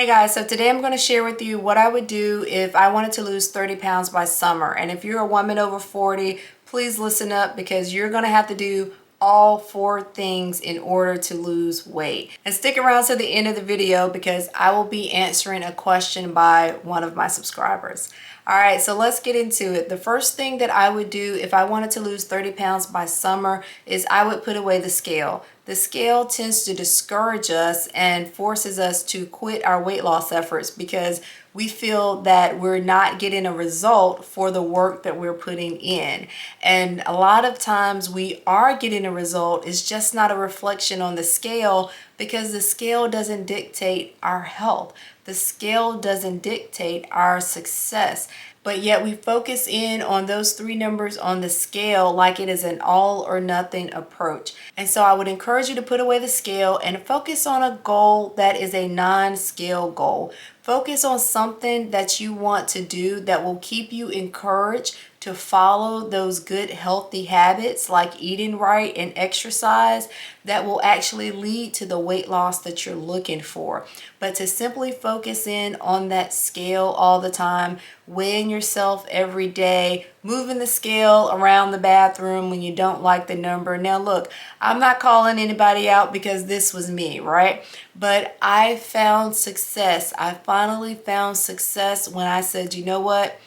Hey guys, so today I'm going to share with you what I would do if I wanted to lose 30 pounds by summer. And if you're a woman over 40, please listen up because you're going to have to do all four things in order to lose weight. And stick around to the end of the video because I will be answering a question by one of my subscribers. All right, so let's get into it. The first thing that I would do if I wanted to lose 30 pounds by summer is I would put away the scale. The scale tends to discourage us and forces us to quit our weight loss efforts because we feel that we're not getting a result for the work that we're putting in. And a lot of times we are getting a result. It's just not a reflection on the scale because the scale doesn't dictate our health. The scale doesn't dictate our success. But yet we focus in on those three numbers on the scale like it is an all or nothing approach. And so I would encourage you to put away the scale and focus on a goal that is a non-scale goal. Focus on something that you want to do that will keep you encouraged to follow those good healthy habits like eating right and exercise that will actually lead to the weight loss that you're looking for. But to simply focus in on that scale all the time, weighing yourself every day, moving the scale around the bathroom when you don't like the number. Now look, I'm not calling anybody out because this was me, right? But I found success. I finally found success when I said, you know what?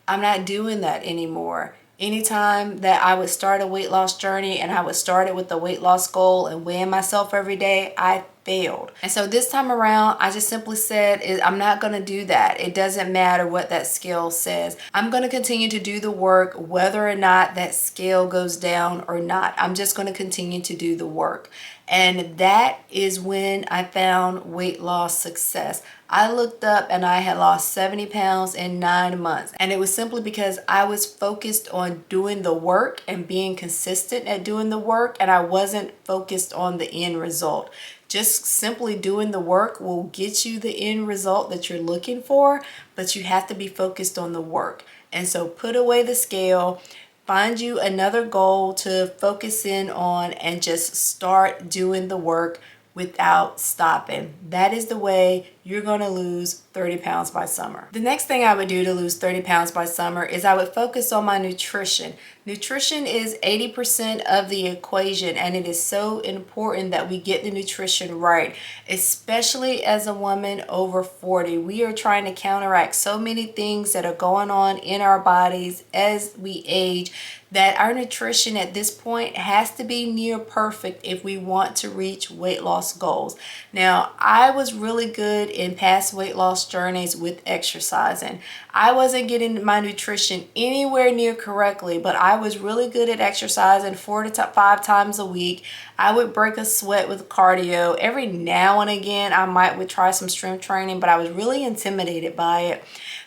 I'm not doing that anymore. Anytime that I would start a weight loss journey and I would start it with the weight loss goal and weighing myself every day, I failed. And so this time around, I just simply said, I'm not going to do that. It doesn't matter what that scale says. I'm going to continue to do the work whether or not that scale goes down or not. I'm just going to continue to do the work. And that is when I found weight loss success. I looked up and I had lost 70 pounds in 9 months. And it was simply because I was focused on doing the work and being consistent at doing the work. And I wasn't focused on the end result. Just simply doing the work will get you the end result that you're looking for, but you have to be focused on the work. And so put away the scale. Find you another goal to focus in on and just start doing the work without stopping. That is the way you're going to lose 30 pounds by summer. The next thing I would do to lose 30 pounds by summer is I would focus on my nutrition. Nutrition is 80% of the equation, and it is so important that we get the nutrition right, especially as a woman over 40. We are trying to counteract so many things that are going on in our bodies as we age that our nutrition at this point has to be near perfect if we want to reach weight loss goals. Now, I was really good in past weight loss journeys with exercising. I wasn't getting my nutrition anywhere near correctly, but I was really good at exercising 4 to 5 times a week. I would break a sweat with cardio. Every now and again, I would try some strength training, but I was really intimidated by it.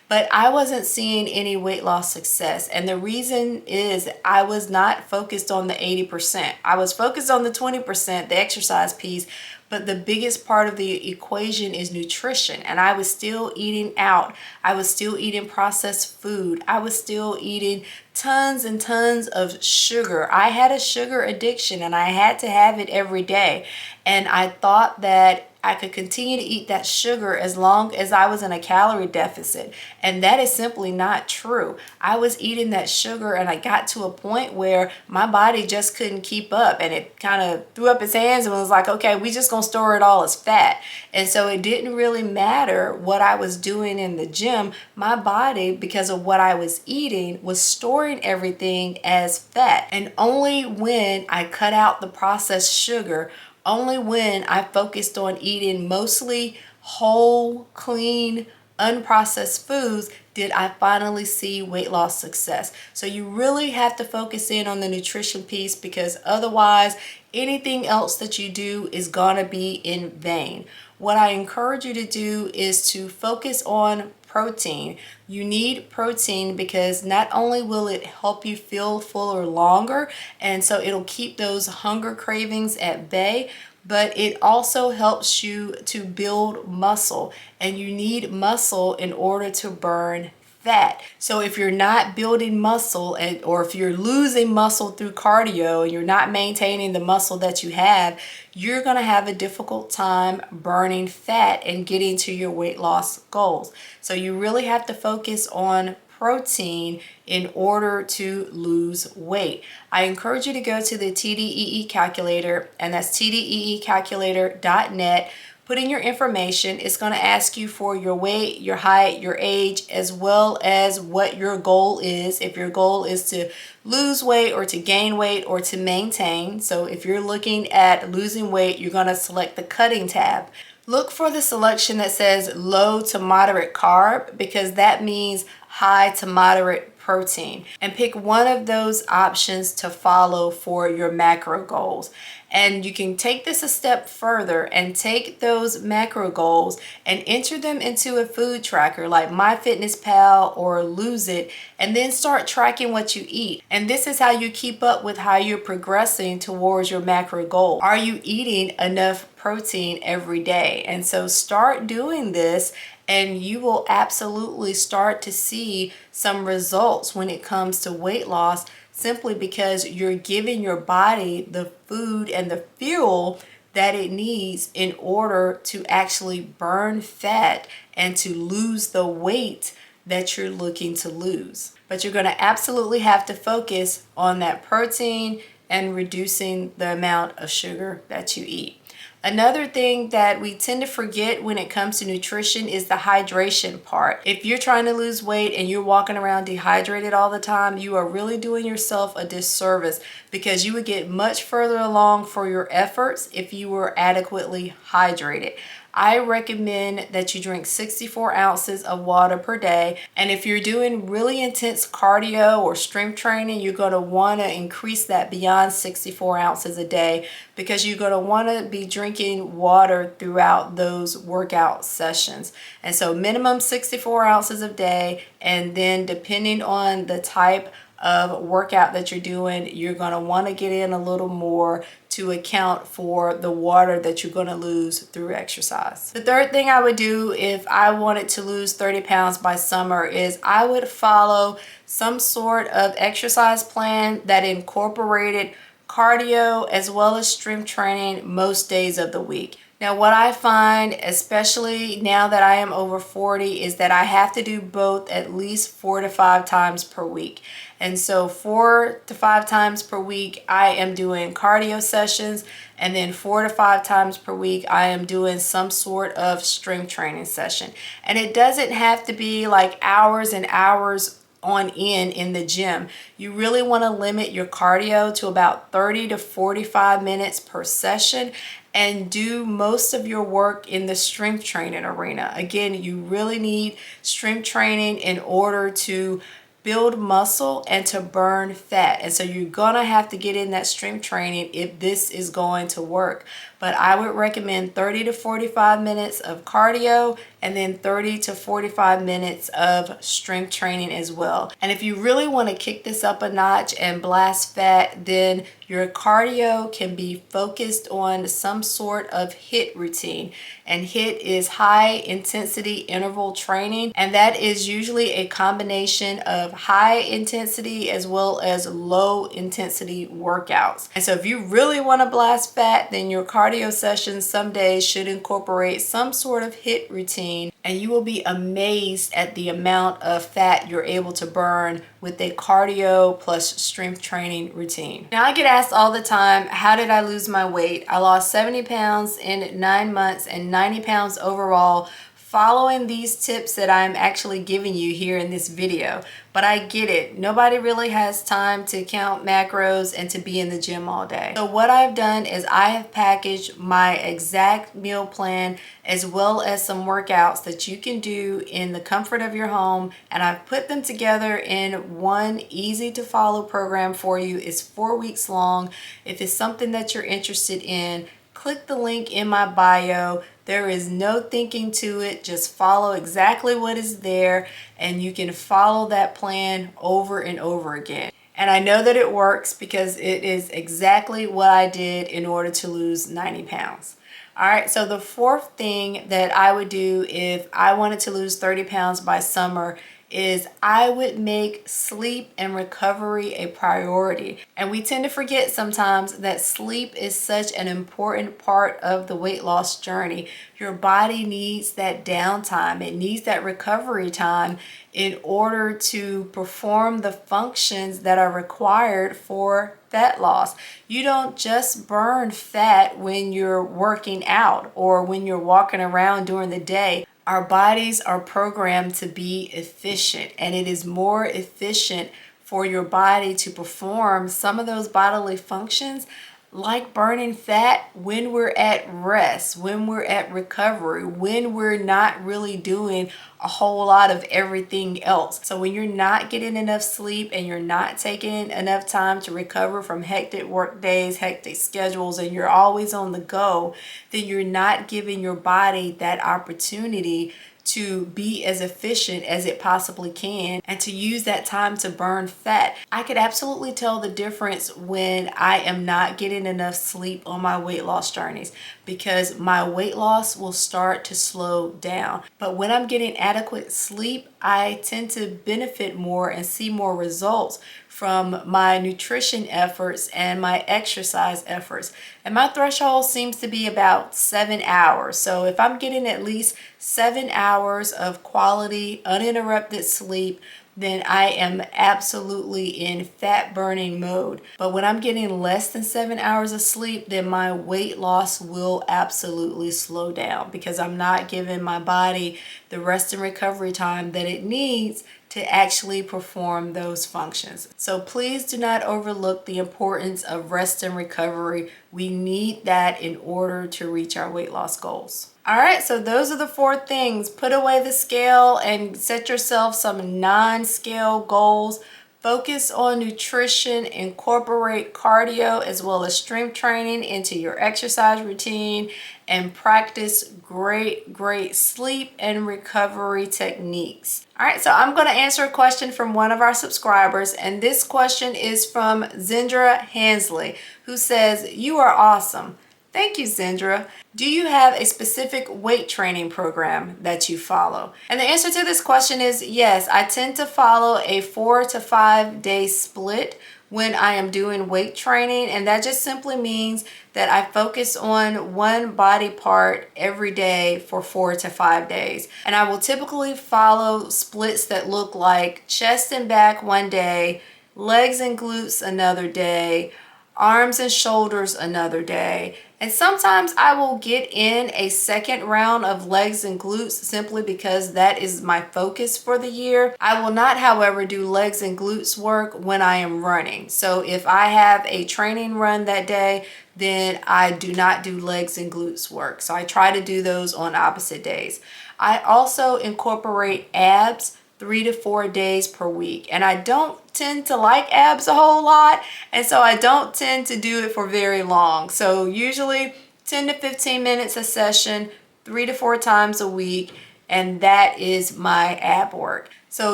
But I wasn't seeing any weight loss success. And the reason is I was not focused on the 80%. I was focused on the 20%, the exercise piece. But the biggest part of the equation is nutrition. And I was still eating out. I was still eating processed food. I was still eating tons and tons of sugar. I had a sugar addiction and I had to have it every day. And I thought that I could continue to eat that sugar as long as I was in a calorie deficit. And that is simply not true. I was eating that sugar and I got to a point where my body just couldn't keep up, and it kind of threw up its hands and was like, okay, we just gonna store it all as fat. And so it didn't really matter what I was doing in the gym. My body, because of what I was eating, was storing everything as fat. And only when I cut out the processed sugar, only when I focused on eating mostly whole, clean, unprocessed foods did I finally see weight loss success. So you really have to focus in on the nutrition piece because otherwise anything else that you do is gonna be in vain. What I encourage you to do is to focus on protein. You need protein because not only will it help you feel fuller longer, and so it'll keep those hunger cravings at bay, but it also helps you to build muscle, and you need muscle in order to burn fat. So if you're not building muscle or if you're losing muscle through cardio and you're not maintaining the muscle that you have, you're going to have a difficult time burning fat and getting to your weight loss goals. So you really have to focus on protein in order to lose weight. I encourage you to go to the TDEE calculator, and that's tdeecalculator.net. Put in your information. It's going to ask you for your weight, your height, your age, as well as what your goal is. If your goal is to lose weight or to gain weight or to maintain. So if you're looking at losing weight, you're going to select the cutting tab. Look for the selection that says low to moderate carb, because that means high to moderate protein, and pick one of those options to follow for your macro goals. And you can take this a step further and take those macro goals and enter them into a food tracker like MyFitnessPal or Lose It, and then start tracking what you eat. And this is how you keep up with how you're progressing towards your macro goal. Are you eating enough protein every day? And so start doing this, and you will absolutely start to see some results when it comes to weight loss, simply because you're giving your body the food and the fuel that it needs in order to actually burn fat and to lose the weight that you're looking to lose. But you're going to absolutely have to focus on that protein and reducing the amount of sugar that you eat. Another thing that we tend to forget when it comes to nutrition is the hydration part. If you're trying to lose weight and you're walking around dehydrated all the time, you are really doing yourself a disservice, because you would get much further along for your efforts if you were adequately hydrated. I recommend that you drink 64 ounces of water per day. And if you're doing really intense cardio or strength training, you're going to want to increase that beyond 64 ounces a day, because you're going to want to be drinking water throughout those workout sessions. And so minimum 64 ounces a day, and then depending on the type of workout that you're doing, you're going to want to get in a little more to account for the water that you're going to lose through exercise. The third thing I would do if I wanted to lose 30 pounds by summer is I would follow some sort of exercise plan that incorporated cardio as well as strength training most days of the week. Now, what I find, especially now that I am over 40, is that I have to do both at least 4 to 5 times per week. And so 4 to 5 times per week, I am doing cardio sessions. And then 4 to 5 times per week, I am doing some sort of strength training session. And it doesn't have to be like hours and hours on in the gym. You really want to limit your cardio to about 30 to 45 minutes per session, and do most of your work in the strength training arena. Again, you really need strength training in order to build muscle and to burn fat. And so you're gonna have to get in that strength training if this is going to work. But I would recommend 30 to 45 minutes of cardio, and then 30 to 45 minutes of strength training as well. And if you really want to kick this up a notch and blast fat, then your cardio can be focused on some sort of HIIT routine. And HIIT is high intensity interval training, and that is usually a combination of high intensity as well as low intensity workouts. And so if you really want to blast fat, then your cardio sessions some days should incorporate some sort of HIIT routine, and you will be amazed at the amount of fat you're able to burn with a cardio plus strength training routine. Now, I get asked all the time, how did I lose my weight? I lost 70 pounds in 9 months and 90 pounds overall, following these tips that I'm actually giving you here in this video. But I get it. Nobody really has time to count macros and to be in the gym all day. So what I've done is I have packaged my exact meal plan as well as some workouts that you can do in the comfort of your home, and I've put them together in one easy to follow program for you. It's 4 weeks long. If it's something that you're interested in, click the link in my bio. There is no thinking to it. Just follow exactly what is there, and you can follow that plan over and over again. And I know that it works because it is exactly what I did in order to lose 90 pounds. All right, so the fourth thing that I would do if I wanted to lose 30 pounds by summer is I would make sleep and recovery a priority. And we tend to forget sometimes that sleep is such an important part of the weight loss journey. Your body needs that downtime. It needs that recovery time in order to perform the functions that are required for fat loss. You don't just burn fat when you're working out or when you're walking around during the day. Our bodies are programmed to be efficient, and it is more efficient for your body to perform some of those bodily functions like burning fat when we're at rest, when we're at recovery, when we're not really doing a whole lot of everything else. So when you're not getting enough sleep and you're not taking enough time to recover from hectic work days, hectic schedules, and you're always on the go, then you're not giving your body that opportunity to be as efficient as it possibly can and to use that time to burn fat. I could absolutely tell the difference when I am not getting enough sleep on my weight loss journeys, because my weight loss will start to slow down. But when I'm getting adequate sleep, I tend to benefit more and see more results from my nutrition efforts and my exercise efforts. And my threshold seems to be about 7 hours. So if I'm getting at least 7 hours of quality, uninterrupted sleep, then I am absolutely in fat burning mode. But when I'm getting less than 7 hours of sleep, then my weight loss will absolutely slow down, because I'm not giving my body the rest and recovery time that it needs to actually perform those functions. So please do not overlook the importance of rest and recovery. We need that in order to reach our weight loss goals. All right, so those are the 4 things. Put away the scale and set yourself some non-scale goals. Focus on nutrition, incorporate cardio as well as strength training into your exercise routine, and practice great sleep and recovery techniques. All right, so I'm going to answer a question from one of our subscribers, and this question is from Zindra Hansley, who says, "You are awesome." Thank you, Zindra. Do you have a specific weight training program that you follow? And the answer to this question is yes. I tend to follow a 4 to 5 day split when I am doing weight training, and that just simply means that I focus on one body part every day for 4 to 5 days. And I will typically follow splits that look like chest and back one day, legs and glutes another day, arms and shoulders another day. And sometimes I will get in a second round of legs and glutes simply because that is my focus for the year. I will not, however, do legs and glutes work when I am running. So if I have a training run that day, then I do not do legs and glutes work. So I try to do those on opposite days. I also incorporate abs 3 to 4 days per week. And I don't tend to like abs a whole lot, and so I don't tend to do it for very long. So usually 10 to 15 minutes a session, 3 to 4 times a week, and that is my ab work. So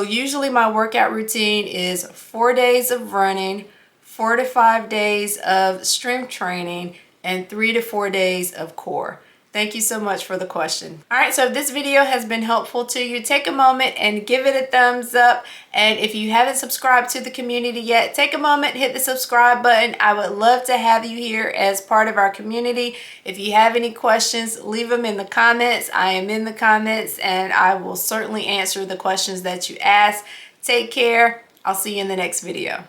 usually my workout routine is 4 days of running, 4 to 5 days of strength training, and 3 to 4 days of core. Thank you so much for the question. All right, so if this video has been helpful to you, take a moment and give it a thumbs up. And if you haven't subscribed to the community yet, take a moment, hit the subscribe button. I would love to have you here as part of our community. If you have any questions, leave them in the comments. I am in the comments, and I will certainly answer the questions that you ask. Take care. I'll see you in the next video.